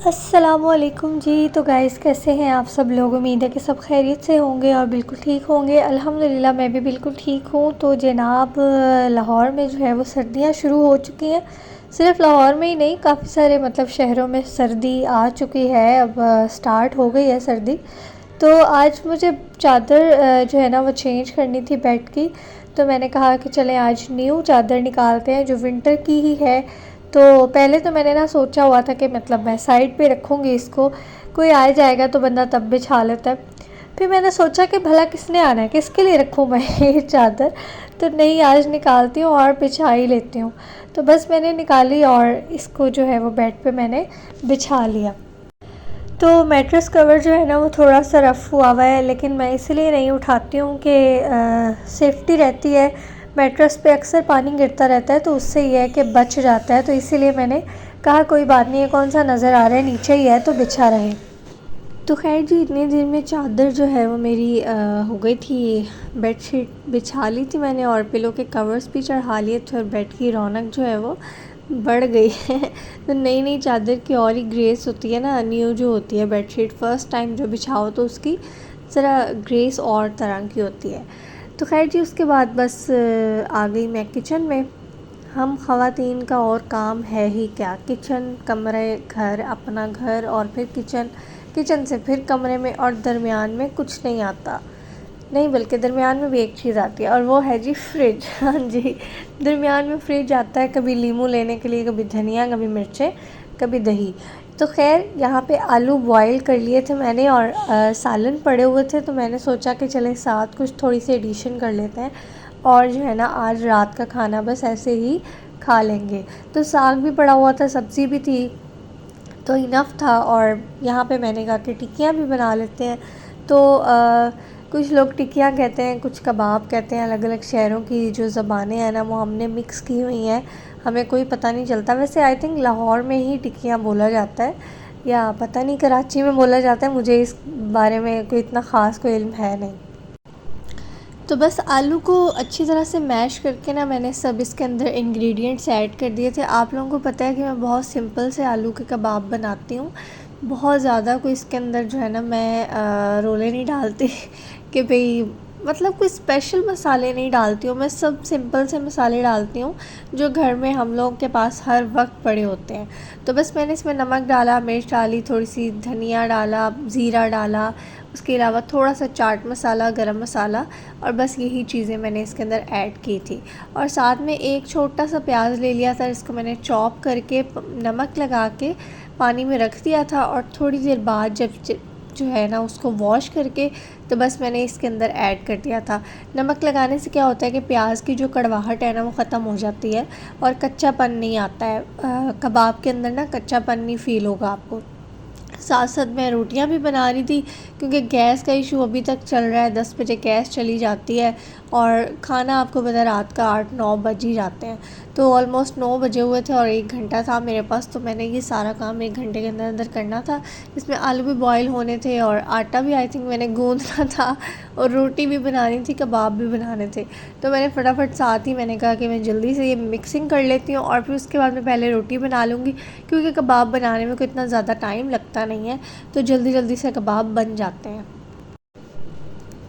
अस्सलामुअलैकुम जी। तो गाइस कैसे हैं आप सब लोग। उम्मीद है कि सब खैरियत से होंगे और बिल्कुल ठीक होंगे। अल्हम्दुलिल्लाह मैं भी बिल्कुल ठीक हूँ। तो जनाब लाहौर में जो है वो सर्दियाँ शुरू हो चुकी हैं। सिर्फ लाहौर में ही नहीं, काफ़ी सारे मतलब शहरों में सर्दी आ चुकी है। अब स्टार्ट हो गई है सर्दी। तो आज मुझे चादर जो है ना वो चेंज करनी थी बेड की। तो मैंने कहा कि चलें आज न्यू चादर निकालते हैं जो विंटर की ही है। तो पहले तो मैंने ना सोचा हुआ था कि मतलब मैं साइड पे रखूँगी इसको, कोई आ जाएगा तो बंदा तब बिछा लेता है। फिर मैंने सोचा कि भला किसने आना है, किसके लिए रखूँ मैं ये चादर। तो नहीं, आज निकालती हूँ और बिछा ही लेती हूँ। तो बस मैंने निकाली और इसको जो है वो बेड पे मैंने बिछा लिया। तो मैट्रेस कवर जो है ना वो थोड़ा सा रफ़ हुआ हुआ है, लेकिन मैं इसलिए नहीं उठाती हूँ कि सेफ्टी रहती है। मैट्रेस पे अक्सर पानी गिरता रहता है तो उससे ये है कि बच जाता है। तो इसीलिए मैंने कहा कोई बात नहीं है, कौन सा नज़र आ रहा है, नीचे ही है तो बिछा रहे। तो खैर जी, इतनी देर में चादर जो है वो मेरी हो गई थी। बेडशीट बिछा ली थी मैंने और पिलो के कवर्स भी चढ़ा लिए थे और बेड की रौनक जो है वो बढ़ गई है। तो नई नई चादर की और ही ग्रेस होती है ना। न्यू जो होती है बेडशीट फ़र्स्ट टाइम जो बिछाओ तो उसकी ज़रा ग्रेस और तरह की होती है। तो खैर जी, उसके बाद बस आ गई मैं किचन में। हम ख़वातीन का और काम है ही क्या, किचन, कमरे, घर, अपना घर और फिर किचन, किचन से फिर कमरे में और दरमियान में कुछ नहीं आता। नहीं, बल्कि दरमियान में भी एक चीज़ आती है और वो है जी फ्रिज। हाँ जी, दरमियान में फ्रिज आता है, कभी लीमू लेने के लिए, कभी धनिया, कभी मिर्चें, कभी दही। तो खैर यहाँ पे आलू बॉईल कर लिए थे मैंने और सालन पड़े हुए थे तो मैंने सोचा कि चले साथ कुछ थोड़ी सी एडिशन कर लेते हैं और जो है ना आज रात का खाना बस ऐसे ही खा लेंगे। तो साग भी पड़ा हुआ था, सब्ज़ी भी थी, तो इनफ था। और यहाँ पे मैंने कहा कि टिक्कियाँ भी बना लेते हैं। तो कुछ लोग टिक्कियाँ कहते हैं, कुछ कबाब कहते हैं। अलग अलग शहरों की जो ज़बानें हैं ना वो हमने मिक्स की हुई हैं, हमें कोई पता नहीं चलता। वैसे आई थिंक लाहौर में ही टिक्कियाँ बोला जाता है या पता नहीं कराची में बोला जाता है, मुझे इस बारे में कोई इतना ख़ास कोई इल्म है नहीं। तो बस आलू को अच्छी तरह से मैश करके ना मैंने सब इसके अंदर इंग्रेडिएंट्स ऐड कर दिए थे। आप लोगों को पता है कि मैं बहुत सिंपल से आलू के कबाब बनाती हूँ। बहुत ज़्यादा कोई इसके अंदर जो है ना मैं रोले नहीं डालती कि भाई मतलब कोई स्पेशल मसाले नहीं डालती हूँ। मैं सब सिंपल से मसाले डालती हूँ जो घर में हम लोगों के पास हर वक्त पड़े होते हैं। तो बस मैंने इसमें नमक डाला, मिर्च डाली, थोड़ी सी धनिया डाला, ज़ीरा डाला, उसके अलावा थोड़ा सा चाट मसाला, गरम मसाला, और बस यही चीज़ें मैंने इसके अंदर ऐड की थी। और साथ में एक छोटा सा प्याज ले लिया था, इसको मैंने चॉप करके नमक लगा के पानी में रख दिया था और थोड़ी देर बाद जब जो है ना उसको वॉश करके तो बस मैंने इसके अंदर ऐड कर दिया था। नमक लगाने से क्या होता है कि प्याज की जो कड़वाहट है ना वो ख़त्म हो जाती है और कच्चापन नहीं आता है। कबाब के अंदर ना कच्चापन नहीं फ़ील होगा आपको। साथ साथ मैं रोटियां भी बना रही थी क्योंकि गैस का इशू अभी तक चल रहा है। 10 बजे गैस चली जाती है और खाना आपको पता है रात का 8-9 बज ही जाते हैं। तो ऑलमोस्ट 9 बजे हुए थे और 1 घंटा था मेरे पास, तो मैंने ये सारा काम 1 घंटे के अंदर अंदर करना था। इसमें आलू भी बॉईल होने थे और आटा भी आई थिंक मैंने गूँदना था और रोटी भी बनानी थी, कबाब भी बनाने थे। तो मैंने फटाफट साथ ही मैंने कहा कि मैं जल्दी से ये मिक्सिंग कर लेती हूँ और फिर उसके बाद मैं पहले रोटी बना लूँगी क्योंकि कबाब बनाने में कोई इतना ज़्यादा टाइम लगता नहीं है, तो जल्दी जल्दी से कबाब बन जाते हैं।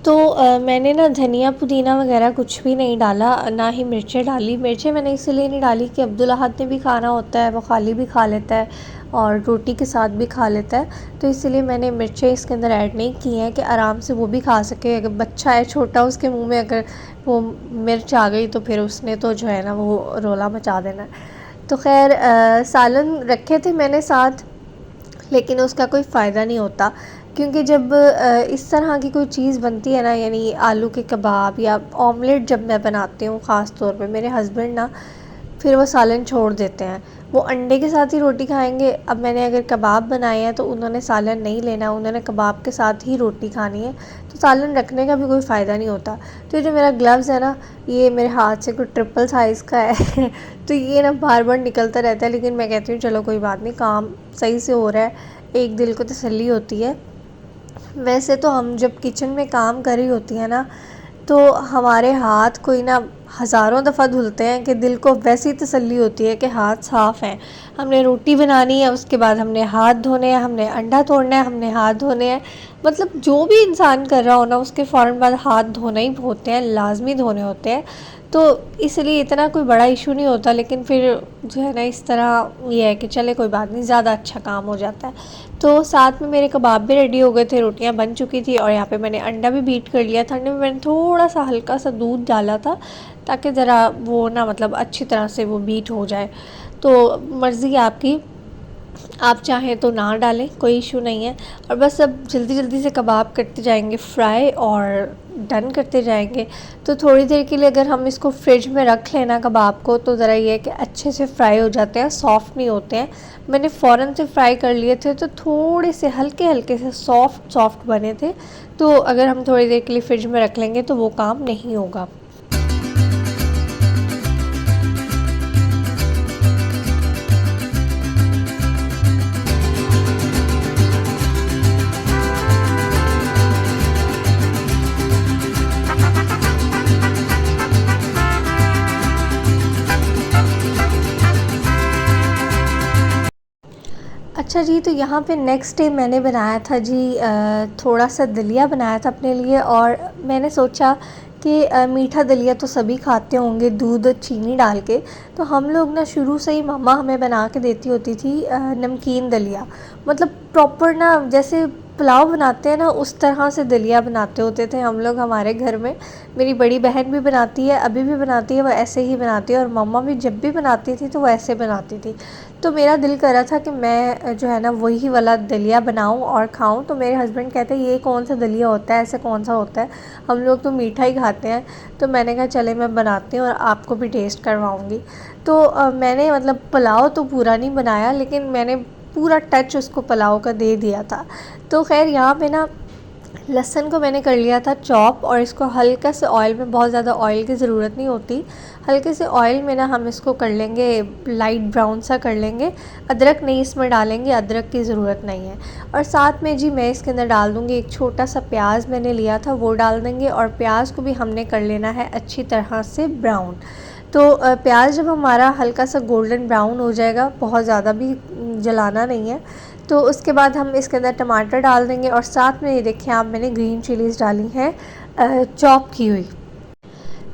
तो मैंने ना धनिया पुदीना वगैरह कुछ भी नहीं डाला, ना ही मिर्चें डाली। मिर्चें मैंने इसलिए नहीं डाली कि अब्दुल अहद ने भी खाना होता है, वो खाली भी खा लेता है और रोटी के साथ भी खा लेता है, तो इसलिए मैंने मिर्चें इसके अंदर ऐड नहीं की हैं कि आराम से वो भी खा सके। अगर बच्चा है छोटा, उसके मुंह में अगर वो मिर्च आ गई तो फिर उसने तो जो है ना वो रोला मचा देना है। तो खैर सालन रखे थे मैंने साथ, लेकिन उसका कोई फ़ायदा नहीं होता क्योंकि जब इस तरह की कोई चीज़ बनती है ना, यानी आलू के कबाब या ऑमलेट जब मैं बनाती हूँ ख़ास तौर पे, मेरे हस्बैंड ना फिर वो सालन छोड़ देते हैं, वो अंडे के साथ ही रोटी खाएंगे। अब मैंने अगर कबाब बनाए हैं तो उन्होंने सालन नहीं लेना, उन्होंने कबाब के साथ ही रोटी खानी है, तो सालन रखने का भी कोई फ़ायदा नहीं होता। तो जो मेरा ग्लव्स है ना, ये मेरे हाथ से कोई ट्रिपल साइज़ का है तो ये ना बार बार निकलता रहता है, लेकिन मैं कहती हूँ चलो कोई बात नहीं, काम सही से हो रहा है, एक दिल को तसल्ली होती है। वैसे तो हम जब किचन में काम कर रही होती है ना, तो हमारे हाथ कोई ना हज़ारों दफ़ा धुलते हैं कि दिल को वैसी तसल्ली होती है कि हाथ साफ़ हैं। हमने रोटी बनानी है, उसके बाद हमने हाथ धोने हैं, हमने अंडा तोड़ना है, हमने हाथ धोने हैं। मतलब जो भी इंसान कर रहा हो ना, उसके फ़ौरन बाद हाथ धोना ही होते हैं, लाजमी धोने होते हैं। तो इसलिए इतना कोई बड़ा इशू नहीं होता, लेकिन फिर जो है ना इस तरह ये है कि चले कोई बात नहीं, ज़्यादा अच्छा काम हो जाता है। तो साथ में मेरे कबाब भी रेडी हो गए थे, रोटियां बन चुकी थी और यहाँ पे मैंने अंडा भी बीट कर लिया था। अंडे में मैंने थोड़ा सा हल्का सा दूध डाला था ताकि ज़रा वो ना मतलब अच्छी तरह से वो बीट हो जाए। तो मर्ज़ी आपकी, आप चाहें तो ना डालें, कोई इशू नहीं है। और बस अब जल्दी जल्दी से कबाब करते जाएंगे फ्राई और डन करते जाएंगे। तो थोड़ी देर के लिए अगर हम इसको फ्रिज में रख लेना कबाब को, तो ज़रा ये है कि अच्छे से फ्राई हो जाते हैं, सॉफ़्ट नहीं होते हैं। मैंने फ़ौरन से फ्राई कर लिए थे तो थोड़े से हल्के हल्के से सॉफ़्ट सॉफ़्ट बने थे। तो अगर हम थोड़ी देर के लिए फ्रिज में रख लेंगे तो वो काम नहीं होगा। अच्छा जी, तो यहाँ पे नेक्स्ट डे मैंने बनाया था जी थोड़ा सा दलिया बनाया था अपने लिए। और मैंने सोचा कि मीठा दलिया तो सभी खाते होंगे दूध और चीनी डाल के। तो हम लोग ना शुरू से ही मम्मा हमें बना के देती होती थी नमकीन दलिया। मतलब प्रॉपर ना जैसे पुलाव बनाते हैं ना, उस तरह से दलिया बनाते होते थे हम लोग हमारे घर में। मेरी बड़ी बहन भी बनाती है, अभी भी बनाती है, वो ऐसे ही बनाती है। और मम्मा भी जब भी बनाती थी तो वो ऐसे बनाती थी। तो मेरा दिल कर रहा था कि मैं जो है ना वही वाला दलिया बनाऊं और खाऊं। तो मेरे हस्बैंड कहते हैं ये कौन सा दलिया होता है, ऐसे कौन सा होता है, हम लोग तो मीठा ही खाते हैं। तो मैंने कहा चले मैं बनाती हूँ और आपको भी टेस्ट करवाऊँगी। तो मैंने मतलब पुलाव तो पूरा नहीं बनाया, लेकिन मैंने पूरा टच उसको पुलाव का दे दिया था। तो खैर यहाँ पे ना लहसुन को मैंने कर लिया था चॉप, और इसको हल्का से ऑयल में, बहुत ज़्यादा ऑयल की ज़रूरत नहीं होती, हल्के से ऑयल में ना हम इसको कर लेंगे लाइट ब्राउन सा कर लेंगे। अदरक नहीं इसमें डालेंगे, अदरक की ज़रूरत नहीं है। और साथ में जी मैं इसके अंदर डाल दूँगी एक छोटा सा प्याज मैंने लिया था, वो डाल देंगे। और प्याज को भी हमने कर लेना है अच्छी तरह से ब्राउन। तो प्याज जब हमारा हल्का सा गोल्डन ब्राउन हो जाएगा, बहुत ज़्यादा भी जलाना नहीं है, तो उसके बाद हम इसके अंदर टमाटर डाल देंगे। और साथ में ये देखिए आप, मैंने ग्रीन चिलीज़ डाली हैं चॉप की हुई।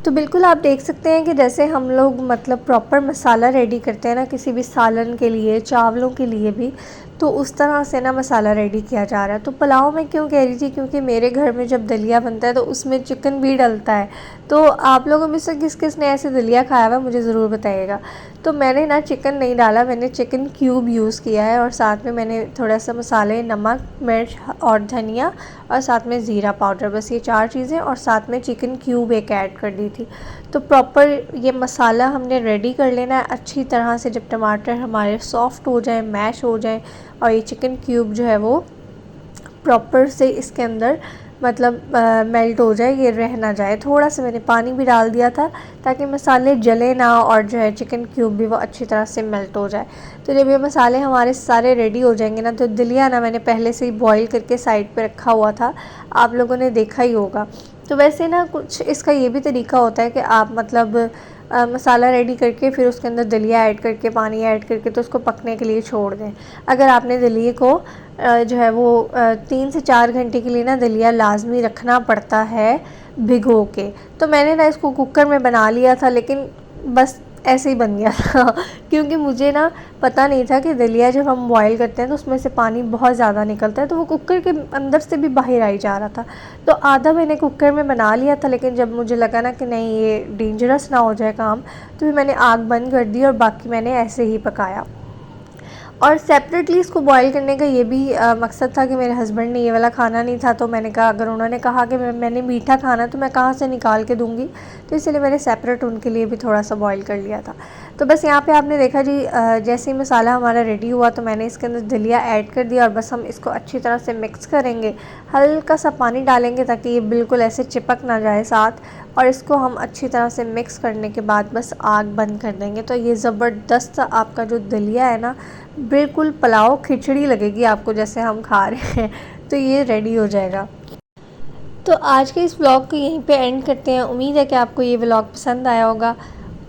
तो बिल्कुल आप देख सकते हैं कि जैसे हम लोग मतलब प्रॉपर मसाला रेडी करते हैं ना किसी भी सालन के लिए, चावलों के लिए भी, तो उस तरह से ना मसाला रेडी किया जा रहा है। तो पुलाव में क्यों कह रही थी, क्योंकि मेरे घर में जब दलिया बनता है तो उसमें चिकन भी डलता है। तो आप लोगों में से किस किस ने ऐसे दलिया खाया हुआ मुझे ज़रूर बताइएगा। तो मैंने ना चिकन नहीं डाला, मैंने चिकन क्यूब यूज़ किया है। और साथ में मैंने थोड़ा सा मसाले, नमक, मिर्च और धनिया, और साथ में ज़ीरा पाउडर, बस ये 4 चीज़ें, और साथ में चिकन क्यूब एक ऐड कर दी थी। तो प्रॉपर ये मसाला हमने रेडी कर लेना है अच्छी तरह से। जब टमाटर हमारे सॉफ़्ट हो जाए, मैश हो जाए, और ये चिकन क्यूब जो है वो प्रॉपर से इसके अंदर मतलब मेल्ट हो जाए, ये रह ना जाए। थोड़ा सा मैंने पानी भी डाल दिया था ताकि मसाले जले ना, और जो है चिकन क्यूब भी वो अच्छी तरह से मेल्ट हो जाए। तो जब ये मसाले हमारे सारे रेडी हो जाएंगे ना, तो दलिया ना मैंने पहले से ही बॉईल करके साइड पे रखा हुआ था, आप लोगों ने देखा ही होगा। तो वैसे ना कुछ इसका ये भी तरीका होता है कि आप मतलब मसाला रेडी करके फिर उसके अंदर दलिया ऐड करके, पानी ऐड करके, तो उसको पकने के लिए छोड़ दें। अगर आपने दलिए को जो है वो 3 से 4 घंटे के लिए ना दलिया लाजमी रखना पड़ता है भिगो के। तो मैंने ना इसको कुकर में बना लिया था, लेकिन बस ऐसे ही बन गया था क्योंकि मुझे ना पता नहीं था कि दलिया जब हम बॉईल करते हैं तो उसमें से पानी बहुत ज़्यादा निकलता है, तो वो कुकर के अंदर से भी बाहर आई जा रहा था। तो आधा मैंने कुकर में बना लिया था, लेकिन जब मुझे लगा ना कि नहीं ये डेंजरस ना हो जाए काम, तो फिर मैंने आग बंद कर दी और बाकी मैंने ऐसे ही पकाया। और सेपरेटली इसको बॉईल करने का ये भी मकसद था कि मेरे हस्बैंड ने ये वाला खाना नहीं था। तो मैंने कहा अगर उन्होंने कहा कि मैंने मीठा खाना, तो मैं कहाँ से निकाल के दूँगी, तो इसलिए मैंने सेपरेट उनके लिए भी थोड़ा सा बॉईल कर लिया था। तो बस यहाँ पे आपने देखा जी जैसे ही मसाला हमारा रेडी हुआ तो मैंने इसके अंदर दलिया ऐड कर दिया, और बस हम इसको अच्छी तरह से मिक्स करेंगे। हल्का सा पानी डालेंगे ताकि ये बिल्कुल ऐसे चिपक ना जाए साथ, और इसको हम अच्छी तरह से मिक्स करने के बाद बस आग बंद कर देंगे। तो ये ज़बरदस्त आपका जो दलिया है ना, बिल्कुल पुलाव खिचड़ी लगेगी आपको जैसे हम खा रहे हैं, तो ये रेडी हो जाएगा। तो आज के इस व्लॉग को यहीं पे एंड करते हैं। उम्मीद है कि आपको ये व्लॉग पसंद आया होगा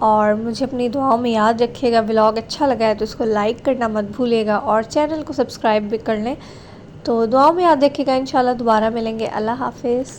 और मुझे अपनी दुआओं में याद रखिएगा। व्लॉग अच्छा लगा है तो उसको लाइक करना मत भूलिएगा और चैनल को सब्सक्राइब भी कर लें। तो दुआओं में याद रखिएगा। इंशाल्लाह दोबारा मिलेंगे। अल्लाह हाफिज़।